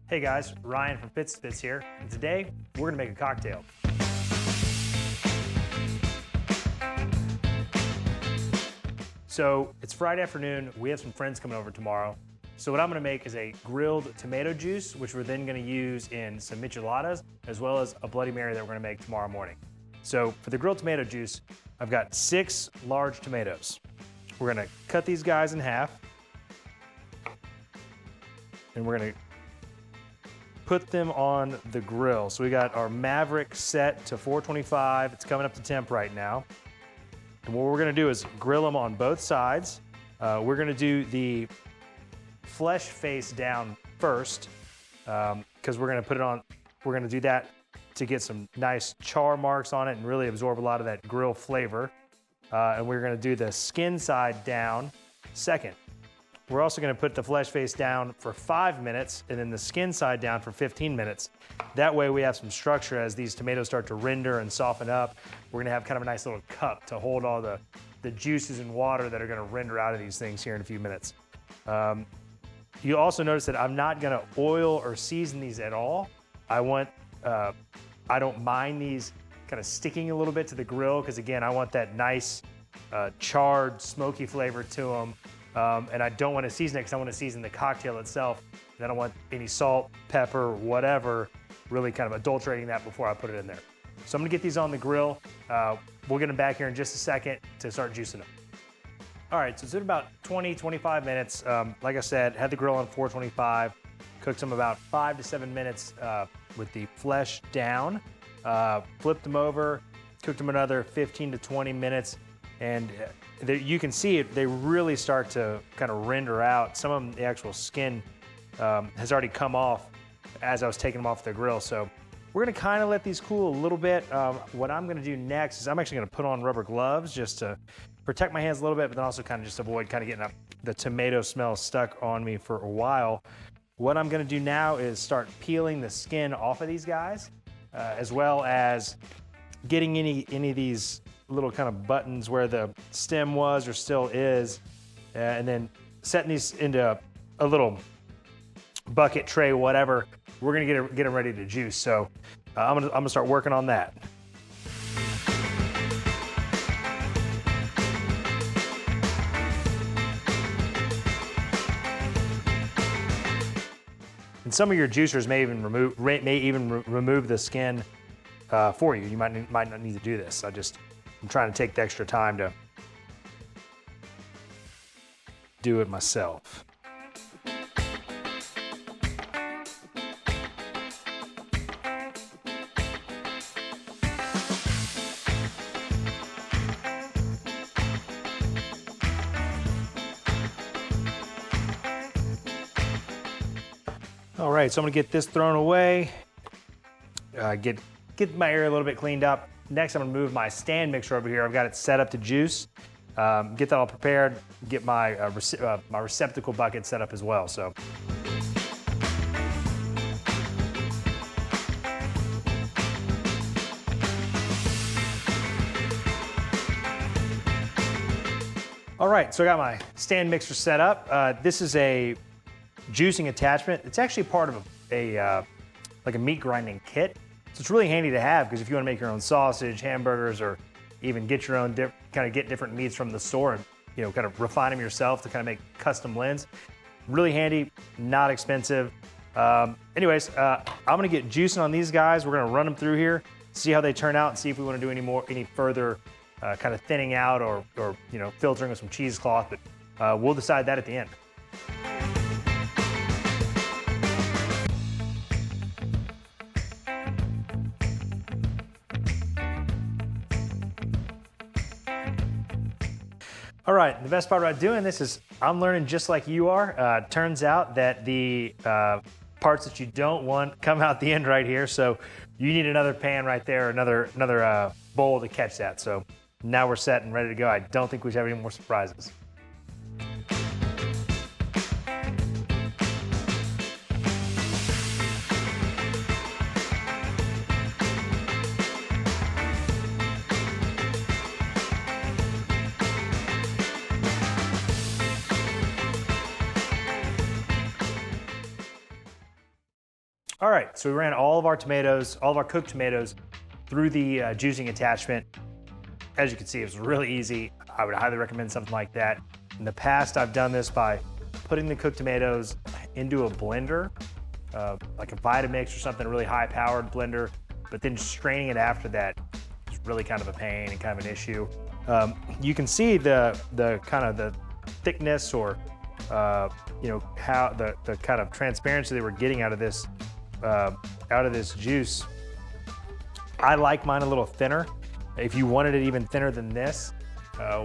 Hey guys, Ryan from Spits here, and today we're gonna make a cocktail. So it's Friday afternoon, we have some friends coming over tomorrow. So what I'm gonna make is a grilled tomato juice, which we're then gonna use in some micheladas, as well as a Bloody Mary that we're gonna make tomorrow morning. So for the grilled tomato juice, I've got 6 large tomatoes. We're gonna cut these guys in half, and we're gonna put them on the grill. So we got our Maverick set to 425. It's coming up to temp right now. And what we're gonna do is grill them on both sides. We're gonna do the flesh face down first, because we're gonna put it on, we're gonna do that to get some nice char marks on it and really absorb a lot of that grill flavor. And we're gonna do the skin side down second. We're also gonna put the flesh face down for 5 minutes and then the skin side down for 15 minutes. That way we have some structure as these tomatoes start to render and soften up. We're gonna have kind of a nice little cup to hold all the juices and water that are gonna render out of these things here in a few minutes. You'll also notice that I'm not gonna oil or season these at all. I don't mind these kind of sticking a little bit to the grill because again, I want that nice charred, smoky flavor to them. And I don't want to season it because I want to season the cocktail itself. And I don't want any salt, pepper, whatever, really kind of adulterating that before I put it in there. So I'm gonna get these on the grill. We'll get them back here in just a second to start juicing them. All right, so it's been about 20, 25 minutes. Like I said, had the grill on 425, cooked them about 5 to 7 minutes with the flesh down, flipped them over, cooked them another 15 to 20 minutes. And you can see it, they really start to kind of render out. Some of them, the actual skin has already come off as I was taking them off the grill. So we're gonna kind of let these cool a little bit. What I'm gonna do next is I'm actually gonna put on rubber gloves just to protect my hands a little bit, but then also kind of just avoid kind of getting the tomato smell stuck on me for a while. What I'm gonna do now is start peeling the skin off of these guys, as well as getting any of these little kind of buttons where the stem was or still is, and then setting these into a little bucket tray, whatever. We're gonna get them ready to juice. So I'm gonna start working on that. And some of your juicers may even remove the skin for you. You might not need to do this. I'm trying to take the extra time to do it myself. All right, so I'm gonna get this thrown away, get my area a little bit cleaned up. Next, I'm gonna move my stand mixer over here. I've got it set up to juice. Get that all prepared, get my receptacle bucket set up as well. So. All right, so I got my stand mixer set up. This is a juicing attachment. It's actually part of like a meat grinding kit. So it's really handy to have because if you want to make your own sausage, hamburgers, or even get your own get different meats from the store and kind of refine them yourself to kind of make custom blends. Really handy, not expensive. Anyways, I'm gonna get juicing on these guys. We're gonna run them through here, see how they turn out, and see if we want to do any further kind of thinning out or filtering with some cheesecloth. But we'll decide that at the end. All right, the best part about doing this is I'm learning just like you are. Turns out that the parts that you don't want come out the end right here. So you need another pan right there, another bowl to catch that. So now we're set and ready to go. I don't think we should have any more surprises. All right, so we ran all of our tomatoes, all of our cooked tomatoes through the juicing attachment. As you can see, it was really easy. I would highly recommend something like that. In the past, I've done this by putting the cooked tomatoes into a blender, like a Vitamix or something, a really high-powered blender, but then straining it after that is really kind of a pain and kind of an issue. You can see the kind of the thickness or you know, how the kind of transparency they were getting out of this juice. I like mine a little thinner. If you wanted it even thinner than this,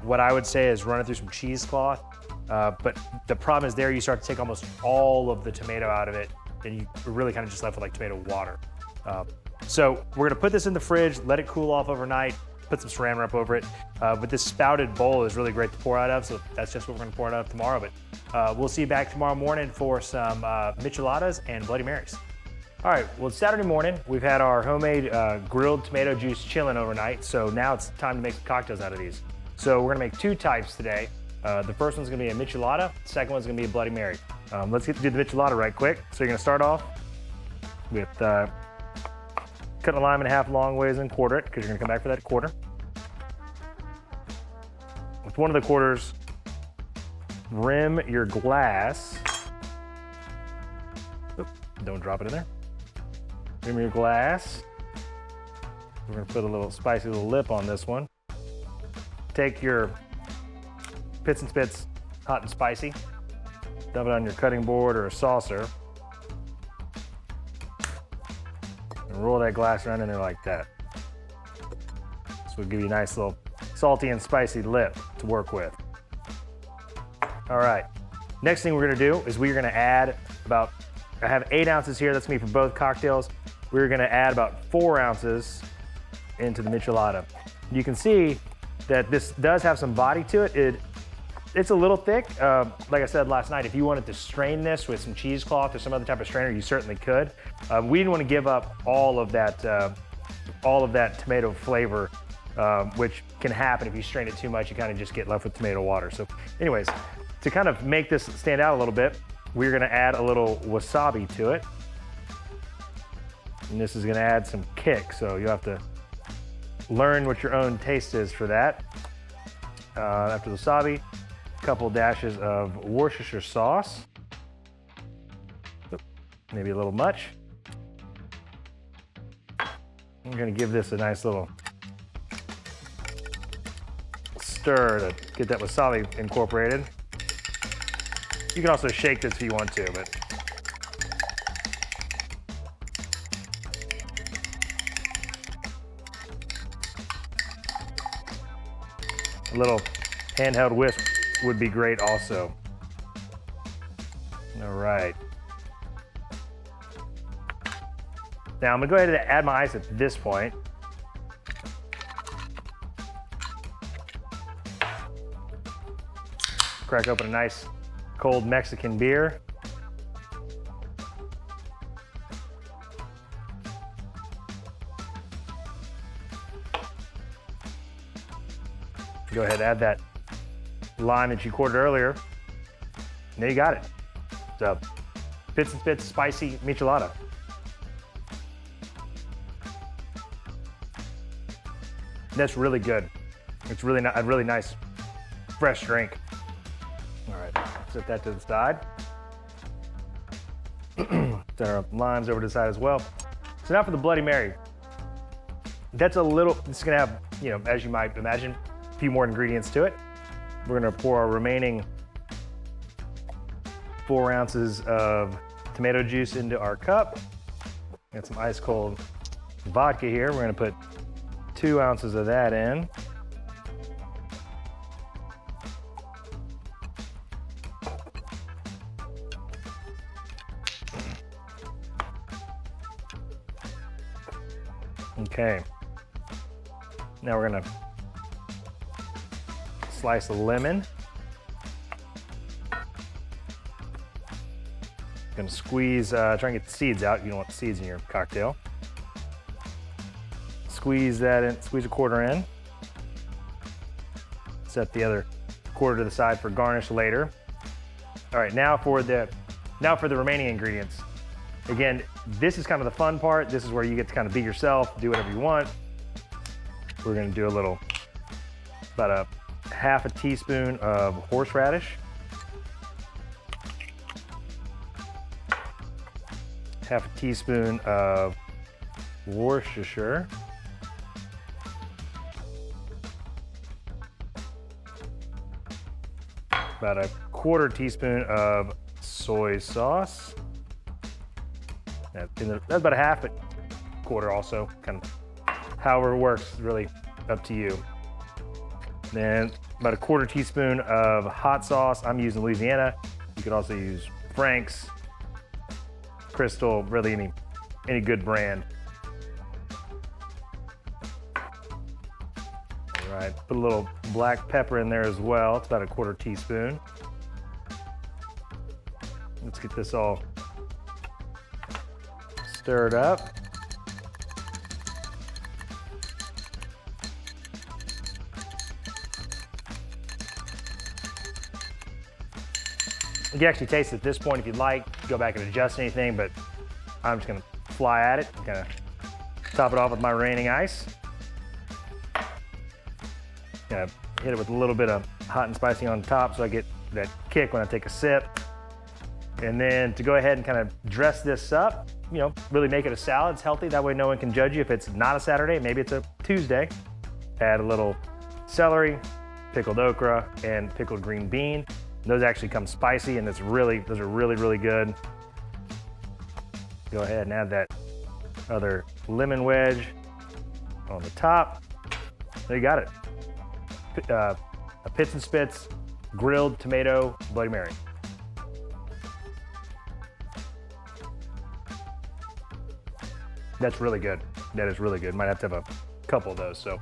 what I would say is run it through some cheesecloth. But the problem is there you start to take almost all of the tomato out of it, and you're really kind of just left with like tomato water. So we're gonna put this in the fridge, let it cool off overnight, put some saran wrap over it. But this spouted bowl is really great to pour out of, so that's just what we're gonna pour it out of tomorrow. But we'll see you back tomorrow morning for some Micheladas and Bloody Marys. All right, well, it's Saturday morning. We've had our homemade grilled tomato juice chilling overnight, so now it's time to make some cocktails out of these. So we're gonna make two types today. The first one's gonna be a Michelada, the second one's gonna be a Bloody Mary. Let's get to do the Michelada right quick. So you're gonna start off with cutting a lime in half long ways and quarter it, because you're gonna come back for that quarter. With one of the quarters, rim your glass. Oop, don't drop it in there. Rim your glass. We're gonna put a little spicy little lip on this one. Take your Pits and Spits hot and spicy, dump it on your cutting board or a saucer, and roll that glass around in there like that. This will give you a nice little salty and spicy lip to work with. All right, next thing we're gonna do is we're gonna add about, I have 8 ounces here, that's gonna be for both cocktails. We're gonna add about 4 ounces into the Michelada. You can see that this does have some body to it. It's a little thick. Like I said last night, if you wanted to strain this with some cheesecloth or some other type of strainer, you certainly could. We didn't want to give up all of that tomato flavor, which can happen if you strain it too much. You kind of just get left with tomato water. So anyways, to kind of make this stand out a little bit, we're gonna add a little wasabi to it. And this is gonna add some kick, so you'll have to learn what your own taste is for that. After the wasabi, a couple dashes of Worcestershire sauce. Maybe a little much. I'm gonna give this a nice little stir to get that wasabi incorporated. You can also shake this if you want to, but a little handheld whisk would be great also. All right. Now I'm gonna go ahead and add my ice at this point. Crack open a nice cold Mexican beer. Go ahead and add that lime that you quartered earlier. And there you got it. So, Pits and Spits spicy Michelada. That's really good. It's really a really nice, fresh drink. All right, set that to the side. Set our limes over to the side as well. So now for the Bloody Mary. That's a little, it's gonna have, you know, as you might imagine, a few more ingredients to it. We're gonna pour our remaining 4 ounces of tomato juice into our cup. Got some ice cold vodka here. We're gonna put 2 ounces of that in. Okay. Now we're gonna slice a lemon. Gonna squeeze, try and get the seeds out. You don't want the seeds in your cocktail. Squeeze that in, squeeze a quarter in. Set the other quarter to the side for garnish later. All right, now for the remaining ingredients. Again, this is kind of the fun part. This is where you get to kind of be yourself, do whatever you want. We're gonna do about a half a teaspoon of horseradish. Half a teaspoon of Worcestershire. About a quarter teaspoon of soy sauce. That's about a half, but quarter also, kind of however it works, really up to you. Then about a quarter teaspoon of hot sauce. I'm using Louisiana. You could also use Frank's, Crystal, really any good brand. All right, put a little black pepper in there as well. It's about a quarter teaspoon. Let's get this all stirred up. You can actually taste it at this point if you'd like, go back and adjust anything, but I'm just gonna fly at it, kind of top it off with my remaining ice. Gonna hit it with a little bit of hot and spicy on top so I get that kick when I take a sip. And then to go ahead and kind of dress this up, really make it a salad. It's healthy, that way no one can judge you if it's not a Saturday, maybe it's a Tuesday. Add a little celery, pickled okra, and pickled green bean. Those actually come spicy, and those are really, really good. Go ahead and add that other lemon wedge on the top. There you got it. A Pitts and Spitz grilled tomato Bloody Mary. That's really good. That is really good. Might have to have a couple of those. So,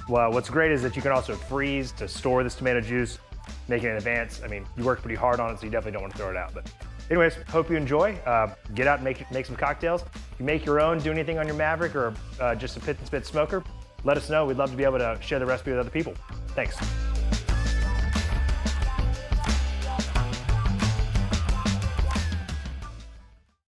well, what's great is that you can also freeze to store this tomato juice, make it in advance. I mean, you worked pretty hard on it, so you definitely don't want to throw it out. But anyways, hope you enjoy. Get out and make some cocktails. If you make your own, do anything on your Maverick or just a Pitts and Spitz smoker, let us know. We'd love to be able to share the recipe with other people. Thanks.